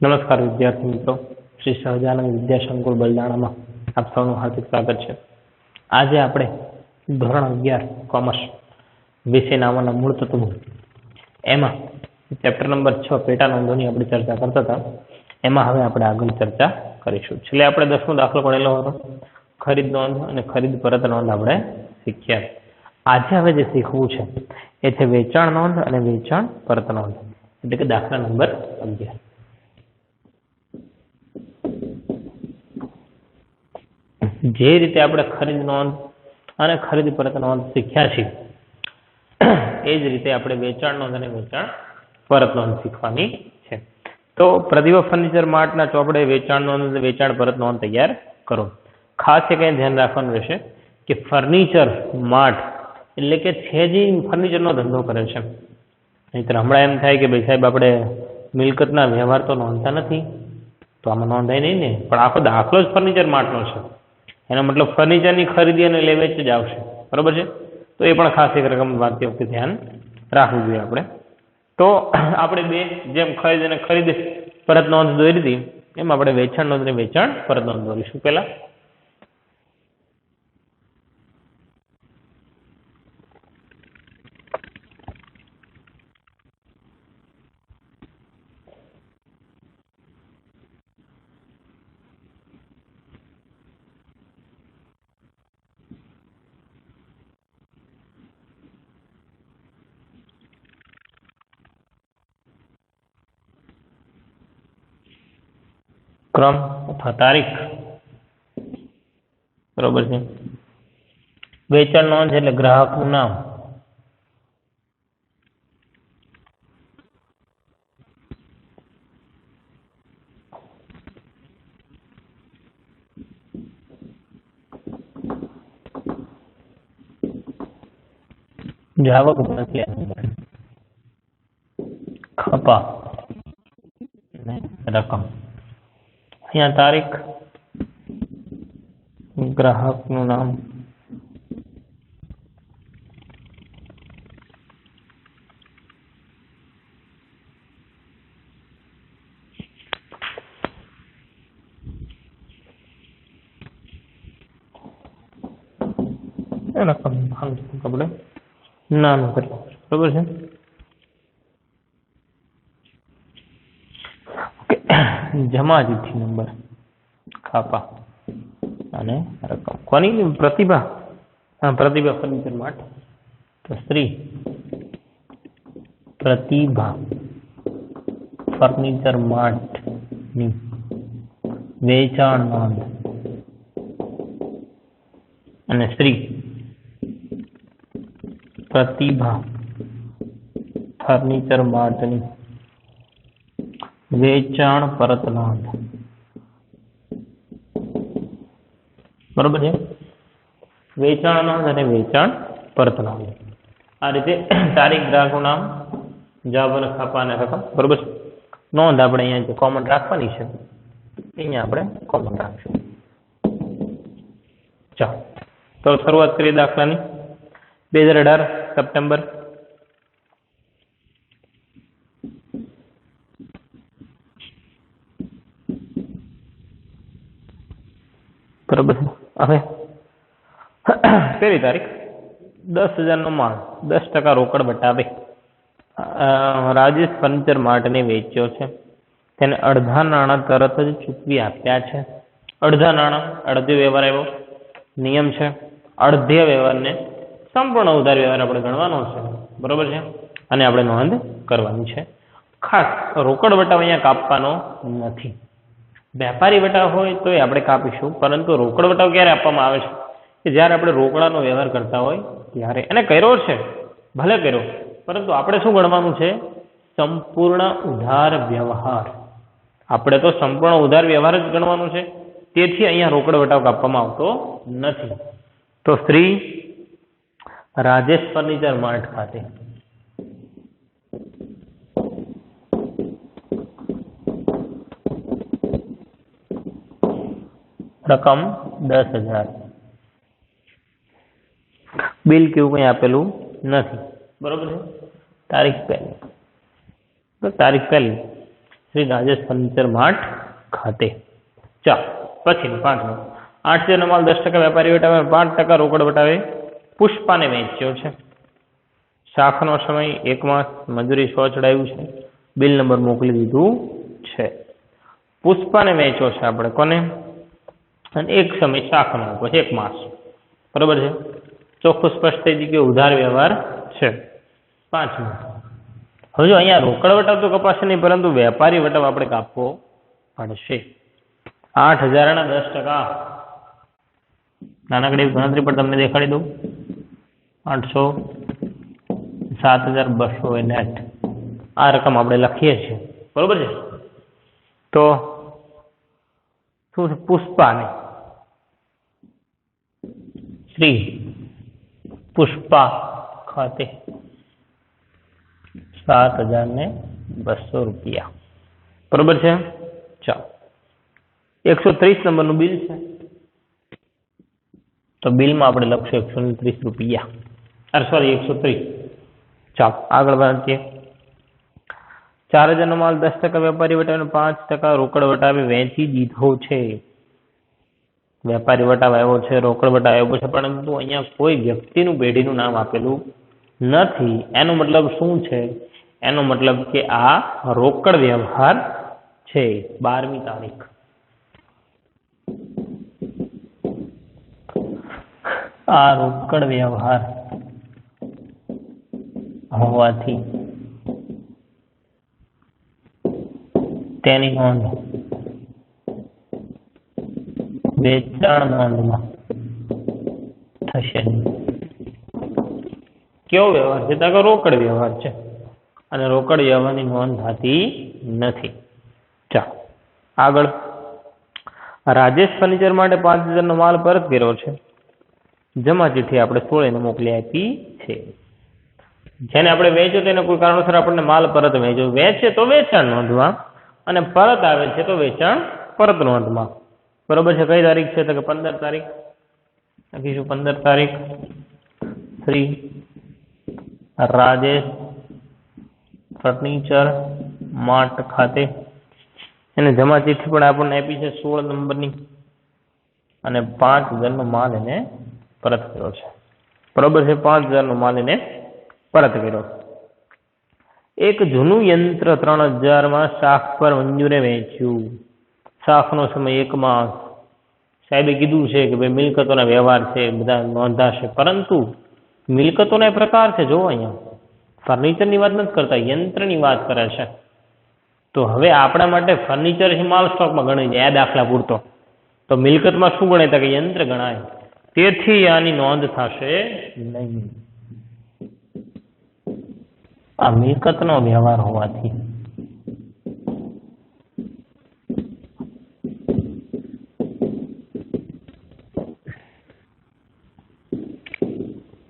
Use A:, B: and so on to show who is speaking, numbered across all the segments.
A: नमस्कार विद्यार्थी मित्रों, श्री सहजानंद विद्या संकुल बलदाणा में आप सौનું हार्दिक स्वागत है। आज આપણે ધોરણ 11 કોમર્સ વિષય નામના મૂળ તત્વો એમાં ચેપ્ટર નંબર 6 પેટા નોંધોની આપણે ચર્ચા કરતા હતા। એમાં હવે આપણે આગળ ચર્ચા કરીશું। છેલ્લે આપણે 10મો દાખલો ગણેલો હતો, ખરીદ નોંધ અને ખરીદ પરત નોંધ આપણે શીખ્યા। આજે હવે જે શીખવું છે એ છે વેચાણ નોંધ અને વેચાણ પરત નોંધ, એટલે કે દાખલા નંબર 11। જે રીતે આપણે ખરીદ નોંધ અને ખરીદ પરત નોંધ શીખ્યા છે એ જ રીતે આપણે વેચાણ નોંધ અને વેચાણ પરત નોંધ શીખવાની છે। તો પ્રતિભા ફર્નિચર માર્ટના ચોપડે વેચાણ નોંધ અને વેચાણ પરત નોંધ તૈયાર કરો। ખાસ એ કંઈ ધ્યાન રાખવાનું રહેશે કે ફર્નિચર માર્ટ એટલે કે છે જે ફર્નિચરનો ધંધો કરે છે। નહીંતર હમણાં એમ થાય કે ભાઈ સાહેબ આપણે મિલકતના વ્યવહાર તો નોંધતા નથી, તો આમાં નોંધાય નહીં ને, પણ આખો દાખલો જ ફર્નિચર માર્ટનો છે। એનો મતલબ ફર્નિચરની ખરીદી અને લે વેચ જ આવશે, બરોબર છે। તો એ પણ ખાસ એક રકમ વાંચતી વખતે ધ્યાન રાખવું જોઈએ આપણે। તો આપણે બે જેમ ખરીદ અને ખરીદ પરત નોંધ દોરી હતી એમ આપણે વેચાણ નોંધ અને વેચાણ પરત નોંધ દોરીશું। પહેલા क्रम अथवा तारीख, बराबर है। वेचाण नोंध એટલે ગ્રાહકનું નામ, જાવક ખપા રકમ। यहाँ तारीख ग्राहकનું નામ, રકમ આપણે નાનું કરીએ, બરાબર છે। जमा चिट्ठी नंबर, खापा અને રકમ કોની? પ્રતિભા, હા પ્રતિભા ફર્નિચર માર્ટ। તો સ્ત્રી પ્રતિભા ફર્નિચર માર્ટ ની વેચાણ નોંધ અને સ્ત્રી પ્રતિભા ફર્નિચર માર્ટ ની વેચાણ પરત નોંધ, બરોબર છે। વેચાણ નોંધ અને વેચાણ પરત નોંધ આ રીતે તારીખ, ગ્રાહકનું નામ, જવાબ અને ખાપા અને રકમ, બરોબર છે। નોંધ આપણે અહીંયા જે કોમન રાખવાની છે અહીંયા આપણે કોમન રાખશું। ચાલો તો શરૂઆત કરીએ દાખલાની। 2018 સપ્ટેમ્બર, बराबर। હવે પહેલી તારીખ 10,000 નો માલ 10% રોકડ બતાવે રાજેશ ફર્નિચર માર્ટને વેચ્યો છે। તેને અડધા નાણાં તરત જ ચૂકવી આપ્યા છે। અડધા નાણાં, અડધો વ્યવહાર એવો નિયમ છે। અડધા વ્યવહારને સંપૂર્ણ ઉધાર વ્યવહાર આપણે ગણવાનો છે, બરોબર છે, અને આપણે નોંધ કરવાની છે। ખાસ રોકડ બતાવ અહીંયા કાપવાનો નથી। વેપારી બતાવ હોય તો એ આપણે કાપીશું, પરંતુ રોકડ બતાવ ક્યારે આપવામાં આવે છે કે જ્યારે આપણે રોકડાનો વ્યવહાર કરતા હોય ત્યારે। એને કર્યો છે, ભલે કર્યો, પરંતુ આપણે શું ગણવાનું છે? સંપૂર્ણ ઉધાર વ્યવહાર। આપણે તો સંપૂર્ણ ઉધાર વ્યવહાર જ ગણવાનું છે, તેથી અહીંયા રોકડ બતાવ કાપવામાં આવતો નથી। તો સ્ત્રી રાજેશ ફર્નિચર માર્ટ ખાતે રકમ 10,000, બિલ કેવું કંઈ આપેલું નથી, બરોબર છે। તારીખ પહેલી, તો તારીખ પહેલી શ્રી રાજેશ ફર્નિચર માર્ટ ખાતે. ચાલો પછી 5 8,000 માલ 10% વેપારી વટાવે 5% રોકડ વટાવે પુષ્પાને વેચ્યો છે. શાખનો સમય 1 માસ, મજૂરી 100 ચડાવ્યું છે, બિલ નંબર મોકલી દીધું છે. પુષ્પાને વેચ્યો છે આપણે કોને, અને એક સમય શાખનો પછી 1 માસ, બરોબર છે. ચોખ્ખું સ્પષ્ટ થઈ ગયું કે ઉધાર વ્યવહાર છે. 5 હવે જો અહીંયા રોકડ વટાવ તો કપાશે નહીં, પરંતુ વેપારી વટાવ આપણે કાપવો પડશે. 8,000 ના 10%, નાનકડી ગણતરી પર તમને દેખાડી દઉં. 800 7,200 નેટ આ રકમ આપણે લખીએ છીએ, બરોબર છે. તો શું છે, પુષ્પાને શ્રી પુષ્પા ખાતે 7,200 રૂપિયા, બરોબર છે. ચાલો 130 નંબરનું બિલ છે, તો બિલમાં આપણે લખશું 130 રૂપિયા, સોરી 130. ચાલો આગળ વધીએ. 4,000 નો માલ 10% વેપારી વટાવે 5% રોકડ વટાવે વેચી દીધો છે. વેપારી વટાવ આવ્યો છે, રોકડ વટાવ આવ્યો છે, પરંતુ અહીંયા કોઈ વ્યક્તિનું પેઢીનું નામ આપેલું નથી. એનો મતલબ શું છે? એનો મતલબ કે આ રોકડ વ્યવહાર છે. 12મી તારીખ આ રોકડ વ્યવહાર હોવાથી તેની નોંધ વેચાણ નોંધમાં થશે નહીં. કેવો વ્યવહાર છે? તો રોકડ વ્યવહાર છે, અને રોકડ વ્યવહારની નોંધ થતી નથી. ચાલો આગળ. રાજેશ ફર્નિચર માટે 5,000 નો માલ પરત કર્યો છે. જમા ચિઠ્ઠી આપણે 16 મોકલી આપી છે. જેને આપણે વેચ્યો તેને કોઈ કારણોસર આપણને માલ પરત વેચ્યો, વેચે તો વેચાણ નોંધમાં, અને પરત આવે છે તો વેચાણ પરત નોંધમાં, બરોબર છે. કઈ તારીખ છે? તો કે 15 તારીખ લખીશું. 15 તારીખ શ્રી રાજેશ ફર્નિચર માર્ટ ખાતે. એને જમા ચિઠ્ઠી પણ આપણને આપી છે 16 નંબરની, અને 5,000 નો માલ એને પરત કર્યો છે, બરોબર છે. 5,000 નો માલ એને પરત કર્યો. એક જૂનું યંત્ર 3,000 માં શાખ પર મંજૂરે વેચ્યું. શાખનો સમય 1 માસ. સાહેબે કીધું છે કે ભાઈ મિલકતોના વ્યવહાર છે, બધા નોંધાશે, પરંતુ મિલકતોના પ્રકાર છે. જો અહીંયા ફર્નિચરની વાત નથી કરતા, યંત્રની વાત કરે છે. તો હવે આપણા માટે ફર્નિચર માલ સ્ટોકમાં ગણાય જાય, આ દાખલા પૂરતો. તો મિલકતમાં શું ગણાય? કે યંત્ર ગણાય. તેથી આની નોંધ થશે નહીં. આ મિલકતનો વ્યવહાર હોવાથી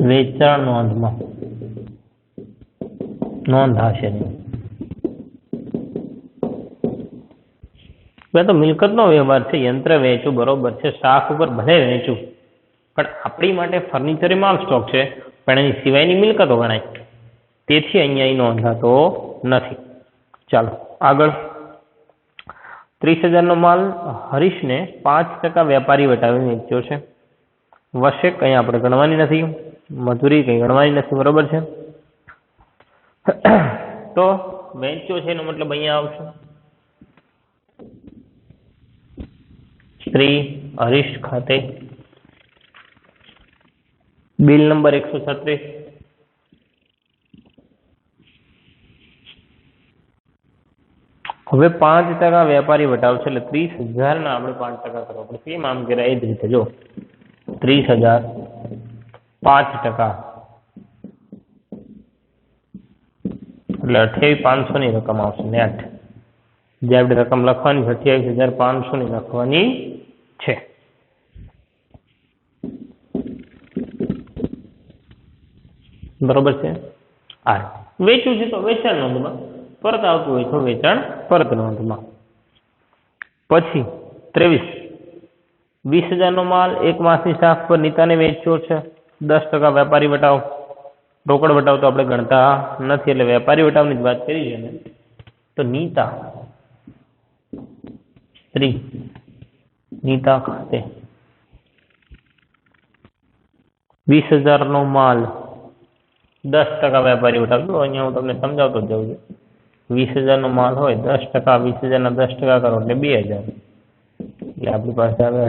A: વેચાણ નોંધમાં નોંધાશે નહીં. તો મિલકતનો વ્યવહાર છે, યંત્ર વેચું, બરોબર છે. શાખ ઉપર ભલે વેચું, પણ આપણી માટે ફર્નિચર માલ સ્ટોક છે, પણ એની સિવાયની મિલકતો ગણાય. તેથી અહીંયા નોંધાતો નથી. ચાલો આગળ. 30,000 નો માલ હરીશને 5% વેપારી વટાવે વેચ્યો છે. વશેક અહીંયા આપણે ગણવાની નથી, મજૂરી કંઈ ગણવાની નથી, બરોબર છે. તો વેચ્યો છે એનો મતલબ અહીંયા આવશે શ્રી હરીશ ખાતે, બિલ નંબર 136. હવે 5% વેપારી વટાવ છે, એટલે 30,000 ના આપણે 5% કરવા પડશે. એમ આમ કર્યા એ જ રીતે જો 30,000 5%, એટલે 28,500 ની રકમ આવશે નેટ. જે આપણે રકમ લખવાની 28,500 ની લખવાની છે. બરોબર છે. આ વેચ્યું છે તો વેચાણ નોંધમાં, પરત આવતું હોય તો વેચાણ પરત નોંધમાં. પછી 23, 20,000 નો માલ 1 માસની શાખ પર નીતાને વેચ્યો છે. 10% વેપારી વટાવ. રોકડ વટાવ તો આપણે ગણતા નથી, એટલે વેપારી વટાવની જ વાત કરી છે ને. તો નીતા નીતા ખાતે 20,000 નો માલ 10% વેપારી ઉઠાવતો. અહીંયા હું તમને સમજાવતો જ જાઉં છું. 20,000 નો માલ હોય 10%, 20,000 ના 10% કરો એટલે 2,000, એટલે આપણી પાસે આવે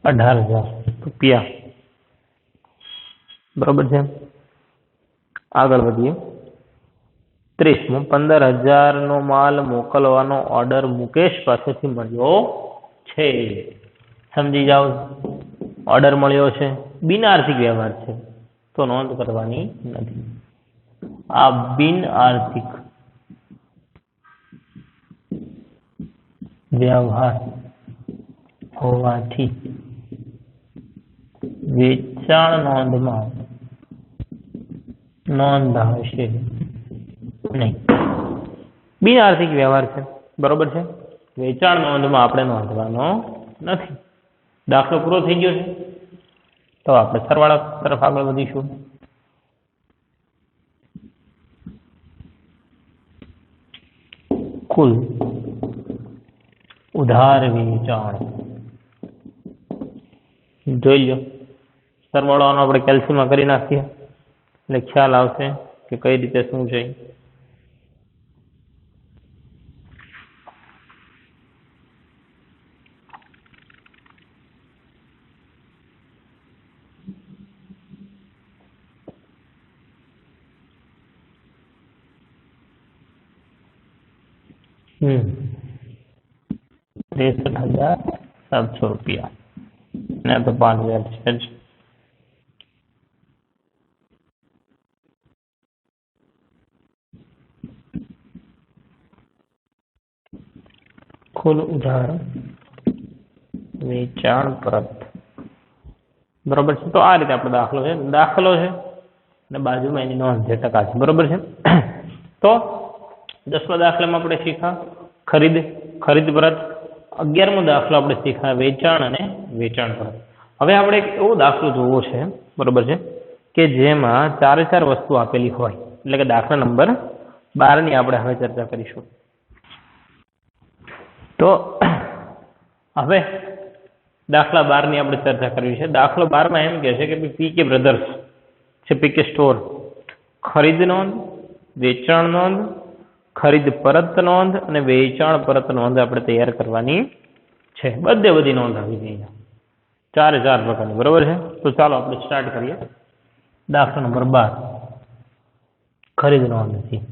A: 18,000 રૂપિયા. બરોબર છે. આગળ વધીએ. 30મું, 15,000 નો માલ મોકલવાનો ઓર્ડર મુકેશ પાસેથી મળ્યો છે. સમજી જાઓ, ઓર્ડર મળ્યો છે, બિન આર્થિક વ્યવહાર છે તો નોંધ કરવાની નથી. આ બિન આર્થિક વ્યવહાર હોવાથી વેચાણ નોંધમાં નોંધાશે નહીં. બિન આર્થિક વ્યવહાર છે, બરોબર છે, વેચાણ નોંધમાં આપણે નોંધવાનો નથી. દાખલો પૂરો થઈ ગયો છે, તો આપણે સરવાળા તરફ આગળ વધીશું. કુલ ઉધાર વેચાણ જોઈ લો. સરવાળાનો આપણે કેલ્સીમાં કરી નાખીએ એટલે ખ્યાલ આવશે કે કઈ રીતે શું છે. ₹63,700 ને તો 5,000 છે જ. કુલ ઉધાર વેચાણ પરત, બરોબર છે. તો આ રીતે આપણો દાખલો છે અને બાજુમાં એની નોંધ છે, ટકા છે, બરોબર છે. તો 10મા દાખલામાં આપણે શીખ્યા ખરીદ પરત. 11મો દાખલો આપણે શીખ્યા વેચાણ અને વેચાણ પરત. હવે આપણે એક એવો દાખલો જોવો છે, બરોબર છે, કે જેમાં 4 વસ્તુ આપેલી હોય, એટલે કે દાખલા નંબર 12ની આપણે હવે ચર્ચા કરીશું. તો હવે દાખલા 12ની આપણે ચર્ચા કરવી છે. દાખલો 12માં એમ કહે છે કે પીકે બ્રધર્સ છે, પીકે સ્ટોર, ખરીદ નોંધ, વેચાણ નોંધ, ખરીદ પરત નોંધ અને વેચાણ પરત નોંધ આપણે તૈયાર કરવાની છે. બધી નોંધ આવી ગઈ, 4 પ્રકારની, બરોબર છે. તો ચાલો આપણે સ્ટાર્ટ કરીએ. દાખલો નંબર 12 ખરીદ નોંધથી.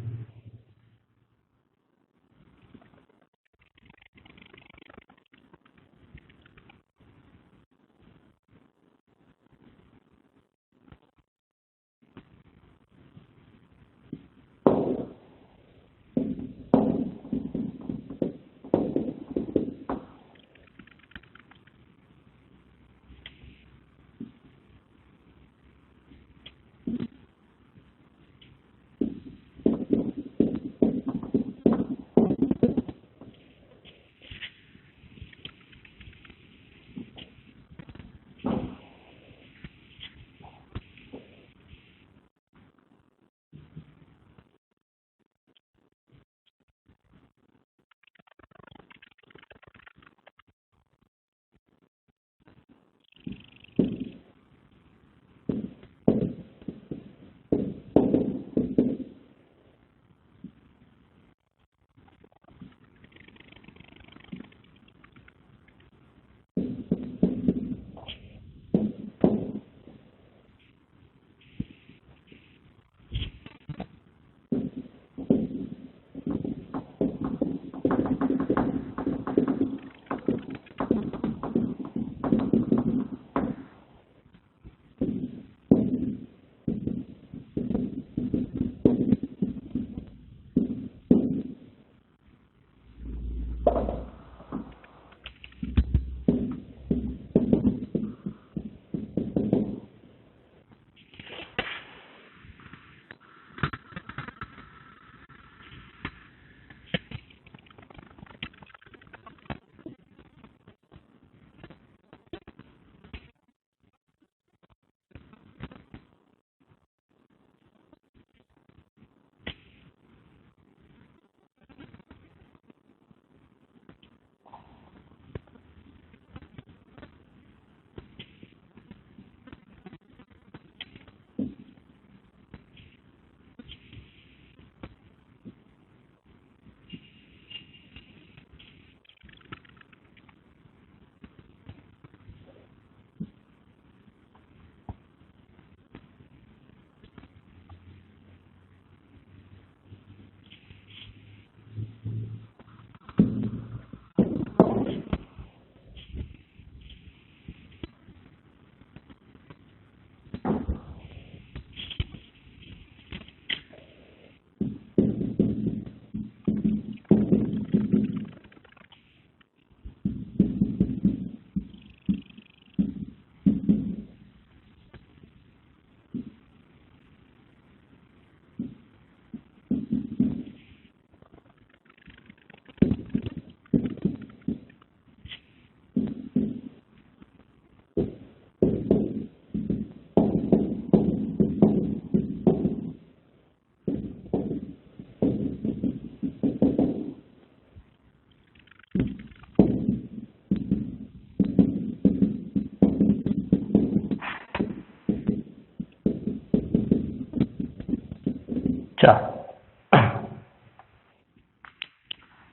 A: ચાલો,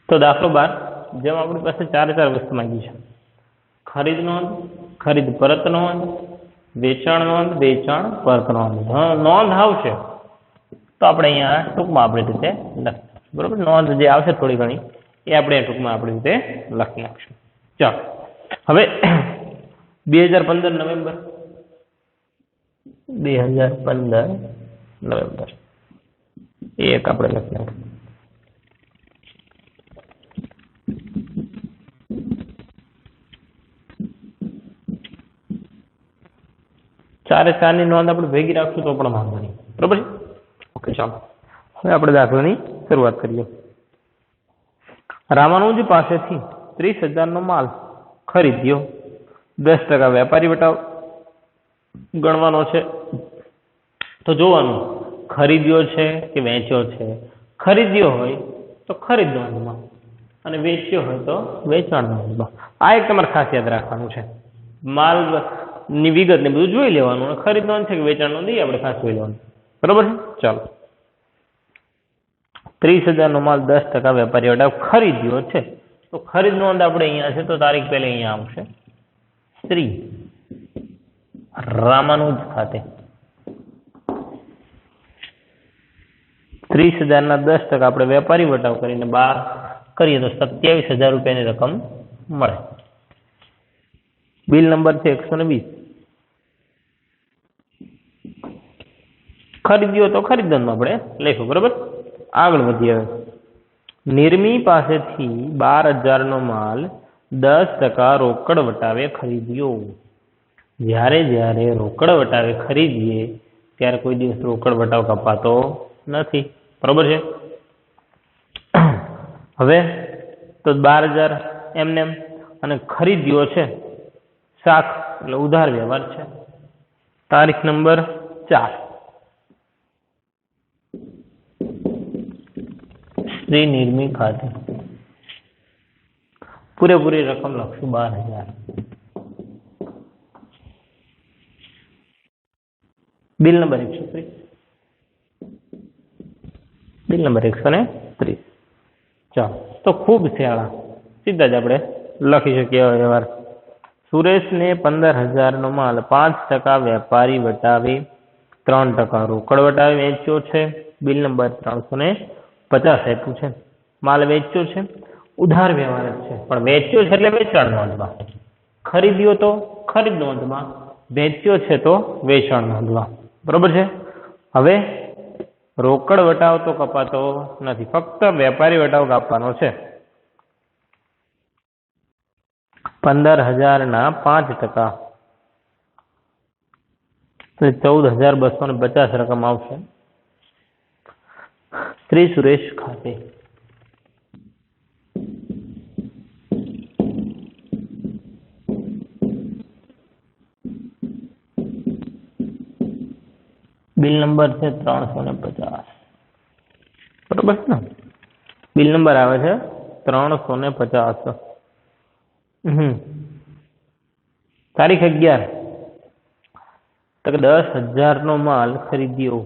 A: તો દાખલો 12, જેમાં આપણી પાસે ચાર વસ્તુ માંગી છે. ખરીદ નોંધ, ખરીદ પરત નોંધ, વેચાણ નોંધ, વેચાણ પરત નોંધ. નોંધ આવશે તો આપણે અહીંયા ટૂંકમાં આપણી રીતે લખી, બરોબર. નોંધ જે આવશે થોડી ઘણી એ આપણે ટૂંકમાં આપણી રીતે લખી નાખશું. ચાલો, હવે 2015 નવેમ્બર 1 આપણે લખી નાખશું. ચારની નોંધ આપણે ભેગી રાખશું તો પણ વાંધો નહીં, બરોબર. ઓકે, ચાલો હવે આપણે દાખલાની શરૂઆત કરીએ. રામાનુજ પાસેથી 30,000 માલ ખરીદ્યો, 10% વેપારી વટાવ ગણવાનો છે. તો જોવાનું ખરીદ્યો છે કે વેચ્યો છે. ખરીદ્યો હોય તો ખરીદ નોંધમાં અને વેચ્યો હોય તો વેચાણ નોંધમાં. આ એક તમારે ખાસ યાદ રાખવાનું છે. માલ ની વિગત ને બધું જોઈ લેવાનું, અને ખરીદ નોંધ છે કે વેચાણ નોંધ એ આપણે ખાસ જોઈ લેવાનું, બરોબર છે. ચાલો, 30,000 માલ 10% વેપારી વટાવ ખરીદ્યો છે તો ખરીદ નોંધ આપણે અહીંયા છે તો તારીખ પહેલા અહીંયા આવશે શ્રી રામાનુજ ખાતે. 30,000 10% આપણે વેપારી વટાવ કરીને 12 કરીએ તો 27,000 રૂપિયાની રકમ મળે. બિલ નંબર છે 120. ખરીદ્યો તો ખરીદ નોંધમાં આપણે લઈશું, બરોબર. આગળ વધીએ. હવે નિર્મી પાસેથી 12,000 માલ 10% રોકડ વટાવે ખરીદ્યો. જ્યારે રોકડ વટાવે ખરીદીએ ત્યારે કોઈ દિવસ રોકડ વટાવ કપાતો નથી, બરોબર છે. હવે તો 12,000 એમને અને ખરીદ્યો છે શાક એટલે ઉધાર વ્યવહાર છે. તારીખ નંબર 4 શ્રી નિર્મી ખાતે. પૂરેપૂરી રકમ લખશું 12,000. Bill number 130. Bill number 130. ચાલો, તો ખૂબ સહેલા સીધા જ આપણે લખી શકીએ વ્યવહાર. સુરેશને 15,000 માલ 5% વેપારી વટાવે 3% રોકડ વટાવે વેચ્યો છે. બિલ નંબર 350 આપ્યું છે. માલ વેચ્યો છે, ઉધાર વ્યવહાર છે, પણ વેચ્યો છે એટલે વેચાણ નોંધમાં. ખરીદ્યો તો ખરીદ નોંધમાં, વેચ્યો છે તો વેચાણ નોંધમાં, બરોબર છે. હવે રોકડ વટાવ તો કપાતો નથી, ફક્ત વેપારી વટાવ કાપવાનો છે. 15,000 5% એટલે 14,250 રકમ આવશે શ્રી સુરેશ ખાતે. બિલ નંબર છે 350, બરોબર છે ને. બિલ નંબર આવે છે 350. તારીખ 11 તો 10,000 માલ ખરીદ્યો.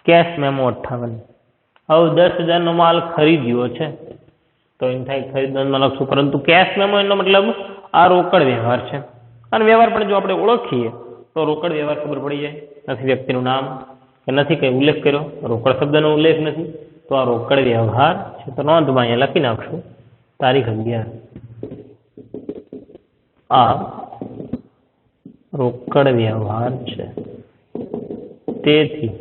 A: Cash memo 58. હવે 10,000 માલ ખરીદ્યો છે તો એમ થાય ખરીદ નોંધમાં લખશું, પરંતુ કેશ મેમો એનો મતલબ આ રોકડ વ્યવહાર છે. અને વ્યવહાર પણ જો આપણે ઓળખીએ તો રોકડ વ્યવહાર ખબર પડી જાય. નથી વ્યક્તિનું નામ કે નથી કઈ ઉલ્લેખ કર્યો, રોકડ શબ્દનો ઉલ્લેખ નથી, તો આ રોકડ વ્યવહાર છે. તો નોંધમાં અહીંયા લખી નાખશું તારીખ 11. આ રોકડ વ્યવહાર છે, તેથી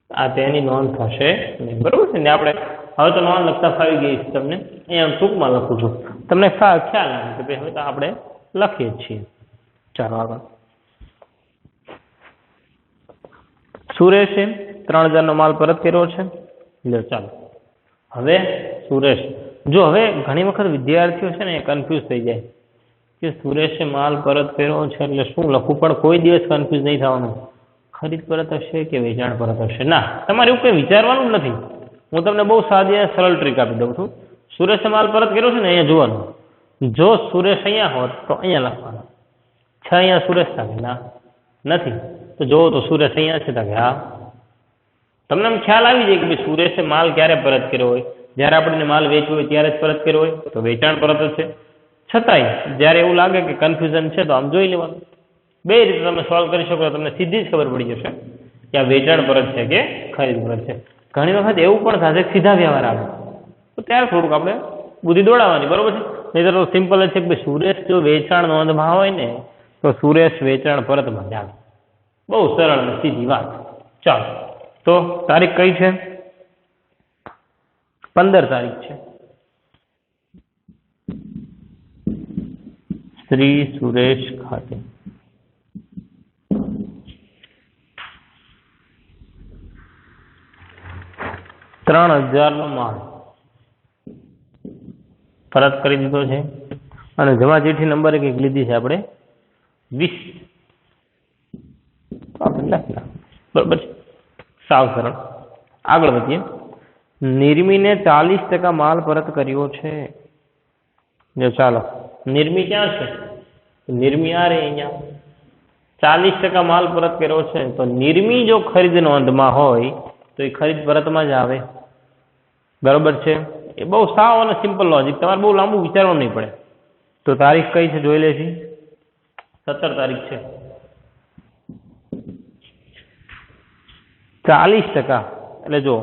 A: આ તેની નોંધ થશે નહીં, બરોબર છે ને. આપણે હવે તો નોંધ લખતા ફાવી ગઈ છે તમને, અહીંયા ટૂંકમાં લખું છું, તમને ખ્યાલ આવે કે હવે તો આપણે લખીએ છીએ. ચાલો આગળ. સુરેશે 3,000 માલ પરત કર્યો છે. ચાલો, હવે સુરેશ, જો હવે ઘણી વખત વિદ્યાર્થીઓ છે ને કન્ફ્યુઝ થઈ જાય કે સુરેશે માલ પરત કર્યો છે એટલે શું લખવું, પણ કોઈ દિવસ કન્ફ્યુઝ નહીં થવાનું. ખરીદ પરત હશે કે વેચાણ પરત હશે, ના, તમારે એવું કંઈ વિચારવાનું જ નથી. હું તમને બહુ સાદી સરળ ટ્રીક આપી દઉં છું. સુરેશે માલ પરત કર્યો છે ને અહીંયા જોવાનું, જો સુરેશ અહીંયા હોત તો અહીંયા લખવાનું છે. અહીંયા સુરેશ થાય ના નથી તો જોવો તો સુરેશ અહીંયા છે કે હા. તમને આમ ખ્યાલ આવી જાય કે ભાઈ સુરેશે માલ ક્યારે પરત કર્યો હોય, જ્યારે આપણને માલ વેચવો હોય ત્યારે જ પરત કર્યો હોય તો વેચાણ પરત જ છે. છતાંય જ્યારે એવું લાગે કે કન્ફ્યુઝન છે તો આમ જોઈ લેવાનું. બે રીતે તમે સોલ્વ કરી શકો તો તમને સીધી જ ખબર પડી જશે કે આ વેચાણ પરત છે કે ખરીદ પરત છે. ઘણી વખત એવું પણ થશે કે સીધા વ્યવહાર આવે તો ત્યારે થોડુંક આપણે બુદ્ધિ દોડાવવાની, બરોબર છે. નહીં તો સિમ્પલ જ છે કે ભાઈ સુરેશ જો વેચાણ નોંધમાં હોય ને તો સુરેશ વેચાણ પરતમાં જ આવે. બહુ સરળ અને સીધી વાત. ચાલો, તો તારીખ કઈ છે? 15 તારીખ છે. શ્રી સુરેશ ખાતે 3000 નો માલ પરત કરી દીધો છે અને જમા ચીઠ્ઠી નંબર એક લીધી છે આપણે 20. આપણે લખી નાખો, બરોબર છે. સાવ સરળ. આગળ વધીએ. નિર્મીને 40% માલ પરત કર્યો છે. જો ચાલો, નિર્મી ક્યાં છે? નિર્મી આ રે અહીંયા 40% માલ પરત કર્યો છે તો નિર્મી જો ખરીદ નોંધમાં હોય તો એ ખરીદ પરતમાં જ આવે, બરોબર છે. એ બહુ સાવ અને સિમ્પલ લોજિક, તમારે બહુ લાંબુ વિચારવું નહીં પડે. તો તારીખ કઈ છે જોઈ લેશી. 17 તારીખ છે. 40% એટલે જો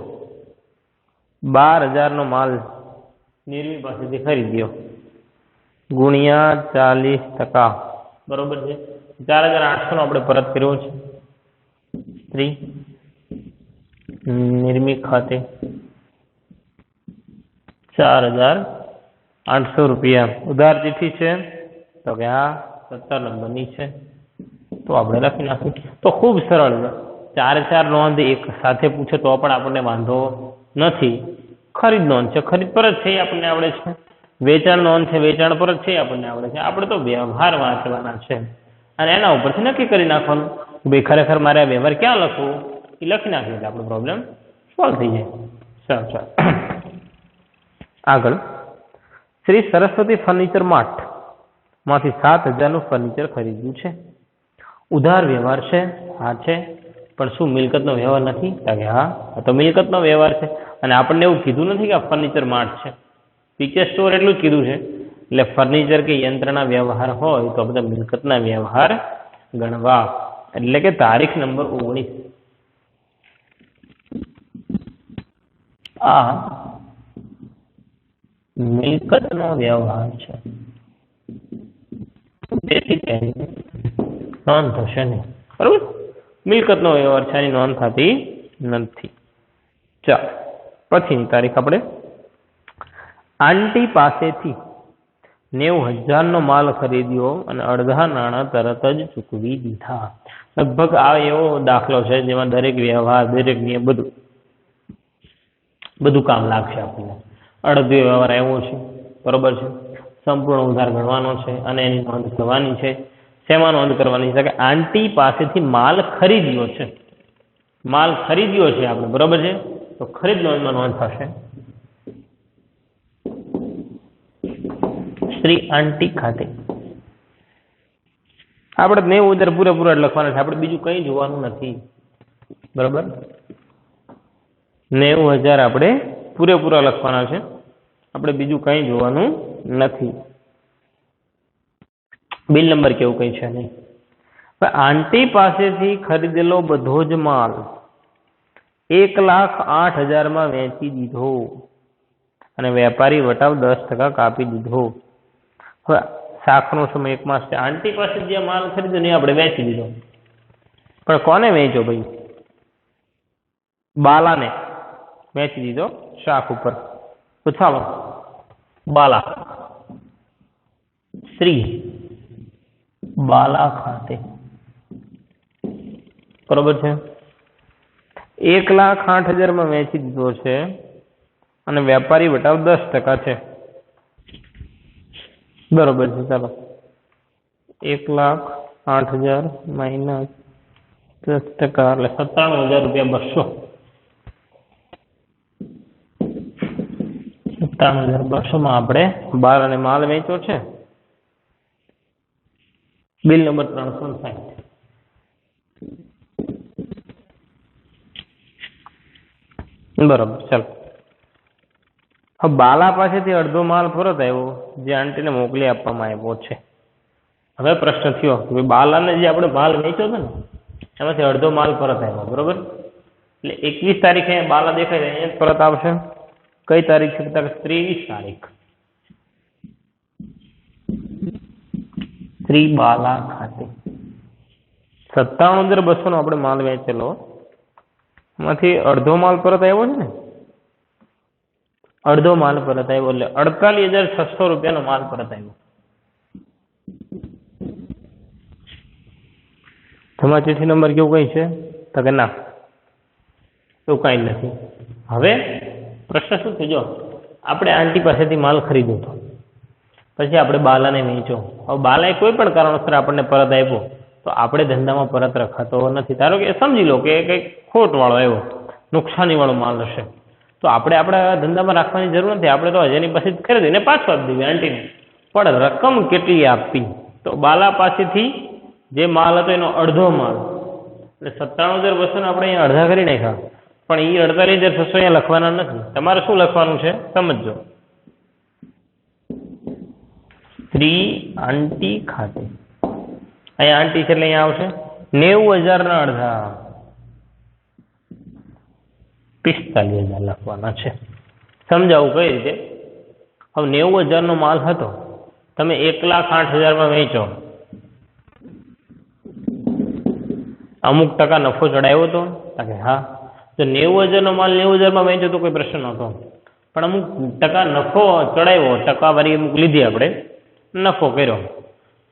A: 12000 નો માલ નિર્મી પાસેથી ખરીદ્યો ગુણ્યા 40%, બરોબર છે. 4800 નો આપણે પરત કર્યો છે સ્ત્રી નિર્મી ખાતે 4800 રૂપિયા. ઉધાર ચિઠ્ઠી છે તો કે આ 17 નંબરની છે તો આપણે લખી નાખીએ. તો ખૂબ સરળ છે. 4 નોંધ એક સાથે પૂછે તો પણ આપણને વાંધો નથી. ખરીદ નોંધ છે, ખરીદ પરત છે એ આપણને આવડે છે. વેચાણ નોંધ છે, વેચાણ પરત છે એ આપણને આવડે છે. આપણે તો વ્યવહાર વાંચવાના છે અને એના ઉપરથી નક્કી કરી નાખવાનું કે ભાઈ ખરેખર મારે આ વ્યવહાર ક્યાં લખવું એ લખી નાખીએ એટલે આપણો પ્રોબ્લેમ સોલ્વ થઈ જાય. ચાલો ચાલો આગળ. શ્રી સરસ્વતી ફર્નિચર માર્ટ માંથી 7000 નું ફર્નિચર ખરીદ્યું છે. ઉધાર વ્યવહાર છે, હા છે, પણ શું મિલકતનો વ્યવહાર નથી? હા, તો મિલકતનો વ્યવહાર છે અને આપણને એવું કીધું નથી કે આ ફર્નિચર માર્ટ છે. પીકે સ્ટોર એટલું જ કીધું છે. એટલે ફર્નિચર કે યંત્રના વ્યવહાર હોય તો બધા મિલકતના વ્યવહાર ગણવા. એટલે કે તારીખ નંબર 19 આ મિલકતનો વ્યવહાર છે તેથી નોંધ થશે નહીં, બરોબર. મિલકતનો વ્યવહાર છે એની નોંધ થતી નથી. ચાલો પછીની તારીખ આપણે. આંટી પાસેથી 90000 નો માલ ખરીદ્યો અને અડધા નાણાં તરત જ ચૂકવી દીધા. લગભગ આ એવો દાખલો છે જેમાં દરેક વ્યવહાર, દરેક નિયમ બધું કામ લાગશે આપણને. અડધો વ્યવહાર આવ્યો છે, બરોબર છે. સંપૂર્ણ ઉધાર ગણવાનો છે અને એની નોંધ કરવાની છે. શેમાં નોંધ કરવાની છે કે આંટી પાસેથી માલ ખરીદ્યો છે. માલ ખરીદ્યો છે આપણે, બરોબર છે. તો ખરીદ નોંધમાં નોંધ થશે શ્રી આંટી ખાતે. આપણે 90000 પૂરેપૂરા લખવાના છે. આપણે બીજું કંઈ જોવાનું નથી, બરોબર. 90000 આપણે પૂરેપૂરા લખવાના છે. આપણે બીજું કંઈ જોવાનું નથી. બિલ નંબર કેવું કંઈ છે નહીં. આંટી પાસેથી ખરીદેલો બધો જ માલ 1,08,000 માં વેચી દીધો અને વેપારી વટાવ 10% કાપી દીધો. હવે શાકનો સમય 1 માસ છે. આંટી પાસે જે માલ ખરીદ્યો ને આપણે વેચી દીધો, પણ કોને વેચ્યો ભાઈ? બાલાને વેચી દીધો શાક ઉપર. તો ચાલો, બાલા શ્રી બાલા ખાતે, બરોબર છે. 1,08,000 માં વેચી દીધો છે અને વેપારી વટાવ 10% છે, બરોબર છે. ચાલો 1,08,000 માઇનસ 10% એટલે 97,200. 97,200 માં આપણે બાલાને માલ વેચ્યો છે. Bill number 360. બરાબર. ચાલો, હવે બાલા પાસેથી અડધો માલ પરત આવ્યો જે આંટીને મોકલી આપવામાં આવ્યો છે. હવે પ્રશ્ન થયો કે બાલાને જે આપણે માલ વેચ્યો હતો ને એમાંથી અડધો માલ પરત આવ્યો, બરોબર. એટલે 21 તારીખે બાલા દેખાય છે, અહીંયા પરત આવશે. કઈ તારીખ છે? 23 તારીખ. શ્રી બાલા ખાતે 97,200 નો આપણે માલ વેચેલો, એમાંથી અડધો માલ પરત આવ્યો છે ને, અડધો માલ પરત આવ્યો એટલે 48,600 રૂપિયાનો માલ પરત આવ્યો. તમારા ચિઠ્ઠી નંબર કેવું કઈ છે? તો કે ના, એવું કઈ નથી. હવે પ્રશ્ન શું થયો? આપણે આંટી પાસેથી માલ ખરીદ્યો હતો, પછી આપણે બાલાને વેચ્યો. હવે બાલાએ કોઈ પણ કારણોસર આપણને પરત આપ્યો તો આપણે ધંધામાં પરત રખાતો નથી. ધારો કે સમજી લો કે કંઈક ખોટ વાળો આવ્યો, નુકસાની વાળો માલ હશે, તો આપણે આપણા ધંધામાં રાખવાની જરૂર નથી. આપણે તો હજારની પાસેથી ખરીદીને પાછો આપી દેવી આંટીને. પણ રકમ કેટલી આપવી? તો બાલા પાસેથી જે માલ હતો એનો અડધો માલ, એટલે 97,200 આપણે અહીંયા અડધા કરી નાખ્યા, પણ એ 48,600 અહીંયા લખવાના નથી. તમારે શું લખવાનું છે સમજો. શ્રી આંટી ખાતે, અહીંયા આંટી છે એટલે અહીંયા આવશે 90,000 અડધા, 45,000 લખવાના છે. સમજાવું કઈ રીતે? હવે 90,000 નો માલ હતો, તમે 1,08,000 વેચો, અમુક ટકા નફો ચડાવ્યો હતો કે હા, તો 90,000 નો માલ 90,000 વેચો તો કોઈ પ્રશ્ન નહોતો, પણ અમુક ટકા નફો ચડાવ્યો, ટકાવારી અમુક લીધી, આપણે નફો કર્યો.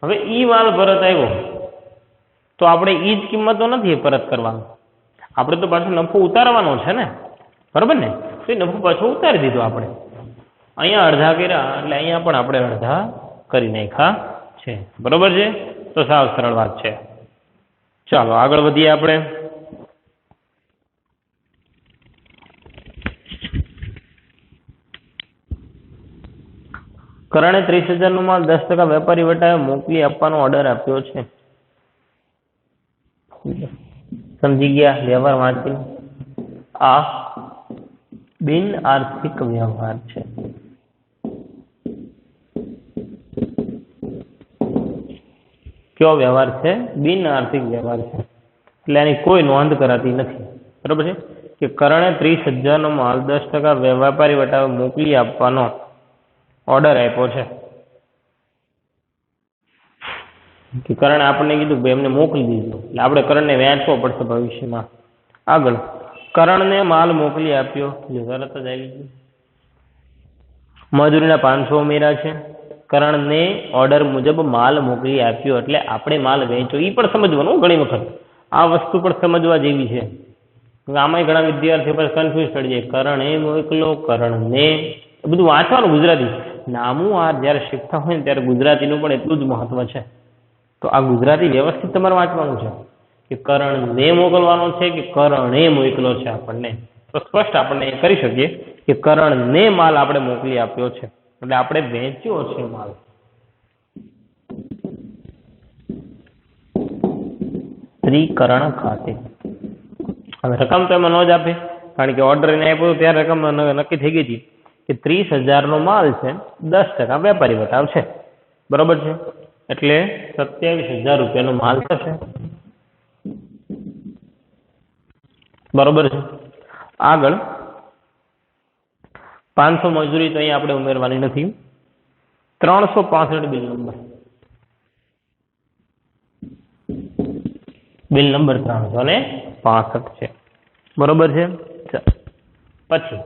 A: હવે ઈ માલ પરત આવ્યો તો આપણે ઈ જ કિંમતો નથી પરત કરવાનો, આપણે તો પાછો નફો ઉતારવાનો છે ને, બરોબર ને? તો એ નફો પાછો ઉતારી દીધો આપણે. અહીંયા અડધા કર્યા એટલે અહીંયા પણ આપણે અડધા કરી નાખ્યા છે, બરોબર છે? તો સાવ સરળ વાત છે. ચાલો આગળ વધીએ આપણે. કરણે 30,000 નો માલ 10% વેપારી વટાવે મોકલી આપવાનો ઓર્ડર આપ્યો છે. સમજી ગયા? વ્યવહાર વાંચી. આ બિન આર્થિક વ્યવહાર છે. કયો વ્યવહાર છે? બિન આર્થિક વ્યવહાર છે. એટલે એની કોઈ નોંધ કરાતી નથી, બરોબર છે? કે કરણે 30,000 નો માલ 10% વેપારી વટાવે મોકલી આપવાનો ઓર્ડર આપ્યો છે. કે કરણે આપણને કીધું ભાઈ એમને મોકલી દીધો, એટલે આપણે કરણને વેચવો પડશે ભવિષ્યમાં. આગળ, કરણને માલ મોકલી આપ્યો, તરત જ આવી ગયું. મજૂરીના 500 ઉમેર્યા છે. કરણને ઓર્ડર મુજબ માલ મોકલી આપ્યો એટલે આપણે માલ વેચો. એ પણ સમજવાનું ઘણી વખત, આ વસ્તુ પણ સમજવા જેવી છે. આમાંય ઘણા વિદ્યાર્થીઓ પર કન્ફ્યુઝ થઈ જાય. કરણે મોકલો, કરણને, બધું વાંચવાનું ગુજરાતી. નામું આ જ્યારે શીખતા હોય ને ત્યારે ગુજરાતીનું પણ એટલું જ મહત્વ છે. તો આ ગુજરાતી વ્યવસ્થિત તમારે વાંચવાનું છે કે કરણને મોકલવાનો છે કે કરણે મોકલો છે આપણને. તો સ્પષ્ટ આપણે એ કરી શકીએ કે કરણને માલ આપણે મોકલી આપ્યો છે એટલે આપણે વેચ્યો છે માલ. શ્રી કરણ ખાતે. હવે રકમ તો એમાં ન જ આપે, કારણ કે ઓર્ડર એને આપ્યો ત્યારે રકમ નક્કી થઈ ગઈ હતી કે 30,000 નો માલ છે, 10% વેપારી વટાવ છે, બરોબર છે? એટલે 27,000 રૂપિયાનો માલ થશે, બરોબર છે? આગળ 500 મજૂરી તો અહીંયા આપણે ઉમેરવાની નથી. 365 બિલ નંબર 365 છે, બરોબર છે? પછી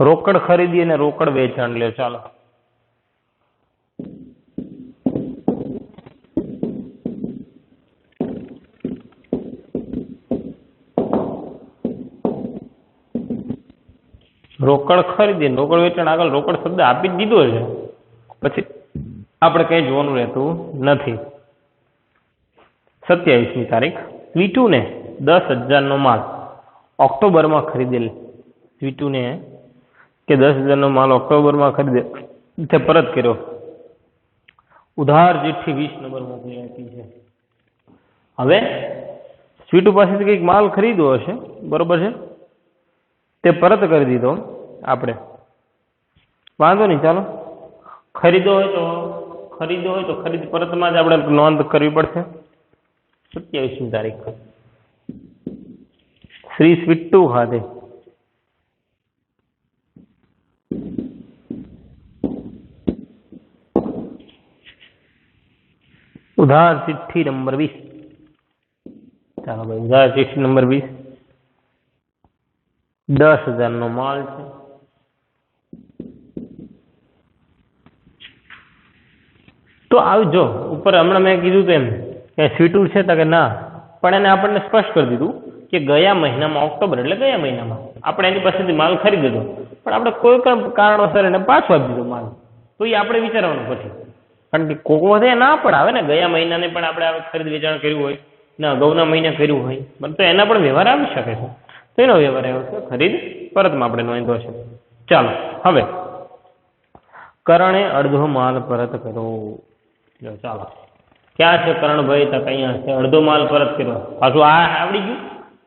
A: રોકડ ખરીદી અને રોકડ વેચાણ લ્યો. ચાલો, રોકડ ખરીદી રોકડ વેચાણ. આગળ રોકડ શબ્દ આપી જ દીધો છે, પછી આપણે કઈ જોવાનું રહેતું નથી. 27મી તારીખ V2 ને 10,000 નો માલ ઓક્ટોબરમાં ખરીદેલ. V2 ને કે 10,000 નો માલ ઓક્ટોબરમાં ખરીદે તે પરત કર્યો. ઉધાર ચિઠ્ઠી 20 નંબર મોકલી આપી છે. હવે સ્વીટુ પાસેથી કંઈક માલ ખરીદવો હશે, બરોબર છે, તે પરત કરી દીધો આપણે, વાંધો નહીં, ચાલો ખરીદો હોય તો ખરીદ પરતમાં જ આપણે નોંધ કરવી પડશે. 27મી તારીખ શ્રી સ્વીટુ ખાતે ઉધાર ચિઠ્ઠી નંબર 20. ચાલો ભાઈ, ઉધાર ચિઠ્ઠી નંબર 20 10,000 નો માલ છે. તો આવજો ઉપર હમણાં મેં કીધું તેમ કે સ્વીટુ છે તો કે ના, પણ એને આપણને સ્પષ્ટ કરી દીધું કે ગયા મહિનામાં, ઓક્ટોબર એટલે ગયા મહિનામાં આપણે એની પાસેથી માલ ખરીદી દીધો, પણ આપણે કોઈ પણ કારણોસર એને પાછો આપી દીધો માલ, તો એ આપણે વિચારવાનું પછી, કારણ કે કોક વધે ના પણ આવે ને, ગયા મહિનાને પણ આપણે ખરીદ વેચાણ કર્યું હોય ને અગાઉના મહિને કર્યું હોય, પણ તો એના પણ વ્યવહાર આવી શકે છે. તો એનો વ્યવહાર આવ્યો છે ખરીદ પરતમાં આપણે નોંધો છે. ચાલો હવે કરણે અડધો માલ પરત કરો. ચાલો ક્યાં છે કરણભાઈ? તો અહીંયા છે, અડધો માલ પરત કર્યો. પાછું આ આવડી ગયું,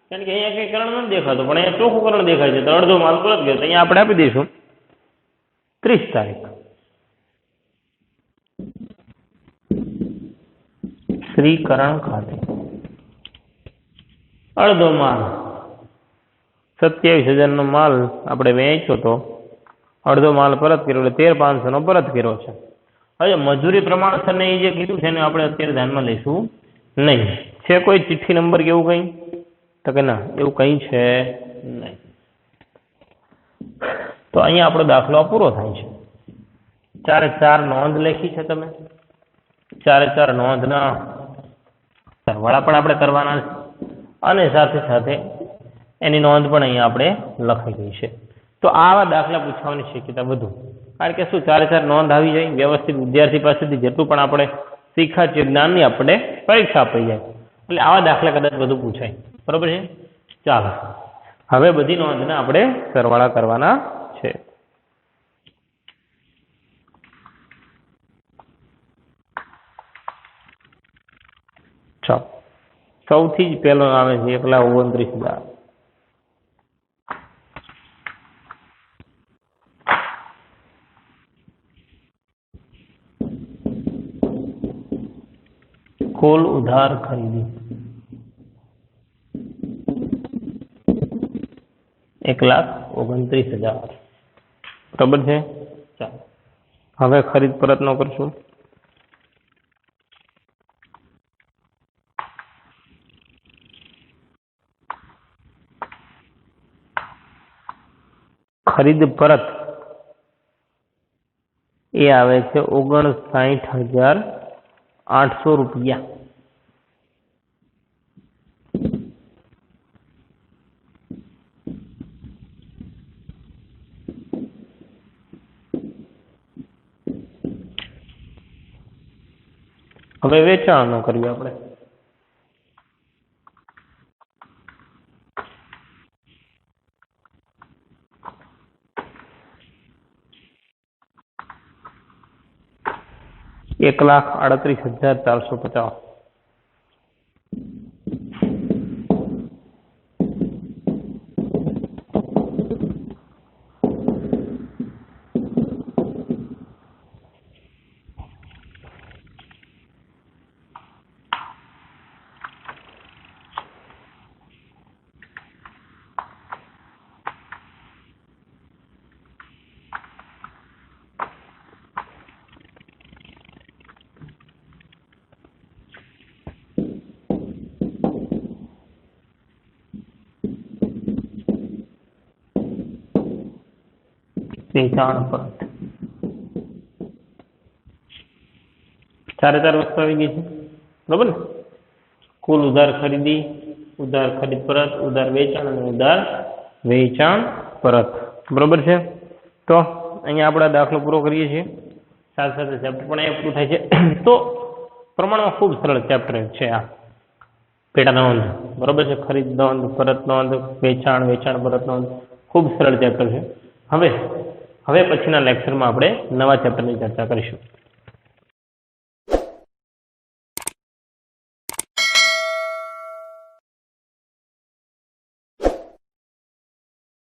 A: કારણ કે અહીંયા કઈ કરણ નથી દેખાતો, પણ અહીંયા ચોખ્ખું કરણ દેખાય છે, તો અડધો માલ પરત કર્યો. અહીંયા આપણે આપી દઈશું 30 તારીખ શ્રી કરણ ખાતે અડધો માલ 27,000 નો માલ આપણે વેચ્યો તો અડધો માલ પરત કર્યો એટલે 13,500 નો પરત કર્યો છે. હવે મજૂરી પ્રમાણસર ને એ જે કીધું છે એને આપણે અત્યારે ધ્યાનમાં લઈશું નહીં. છે કોઈ ચિઠ્ઠી નંબર કે એવું કંઈ? તો કે ના, એવું કંઈ છે નહીં. તો અહીંયા આપણો દાખલો પૂરો થાય છે. 4 નોંધ લખી છે તમે, 4 નોંધના સરવાળા પણ આપણે કરવાના છે, અને સાથે સાથે એની નોંધ પણ અહીંયા આપણે લખાઈ ગઈ છે. તો આવા દાખલા પૂછવાની શક્યતા વધુ, કારણ કે શું 4 નોંધ આવી જાય, વ્યવસ્થિત વિદ્યાર્થી પાસેથી જેટલું પણ આપણે શીખ્યા છે જ્ઞાનની આપણે પરીક્ષા આપી જાય, એટલે આવા દાખલા કદાચ વધુ પૂછાય. બરોબર છે? ચાલો હવે બધી નોંધને આપણે સરવાળા કરવાના છે. ચાલો સૌથી જ પહેલો આવે છે 1,29,000. કુલ ઉધાર ખરીદી 1,29,000. બરાબર છે? ચાલો હવે ખરીદ પરત નો કરશું. ખરીદ પરત એ આવે છે 59,800 રૂપિયા. હવે વેચાણ નો કરીએ આપણે. $1,38,450. વેચાણ પરત 4 વસ્તુ આવી ગઈ છે. બરાબર ને? કુલ ઉધાર ખરીદી, ઉધાર ખરીદ પરત, ઉધાર વેચાણ અને ઉધાર વેચાણ પરત. બરોબર છે? તો અહીંયા આપણે દાખલો પૂરો કરીએ છીએ, સાથે સાથે ચેપ્ટર પણ અહીંયા પૂરું થાય છે. તો પ્રમાણમાં ખૂબ સરળ ચેપ્ટર છે આ પેટા નોંધ. બરોબર છે? ખરીદ નોંધ, પરત નોંધ, વેચાણ પરત નોંધ, ખૂબ સરળ ચેપ્ટર છે. હવે પછીના લેક્ચરમાં આપણે નવા ચેપ્ટરની ચર્ચા કરીશું.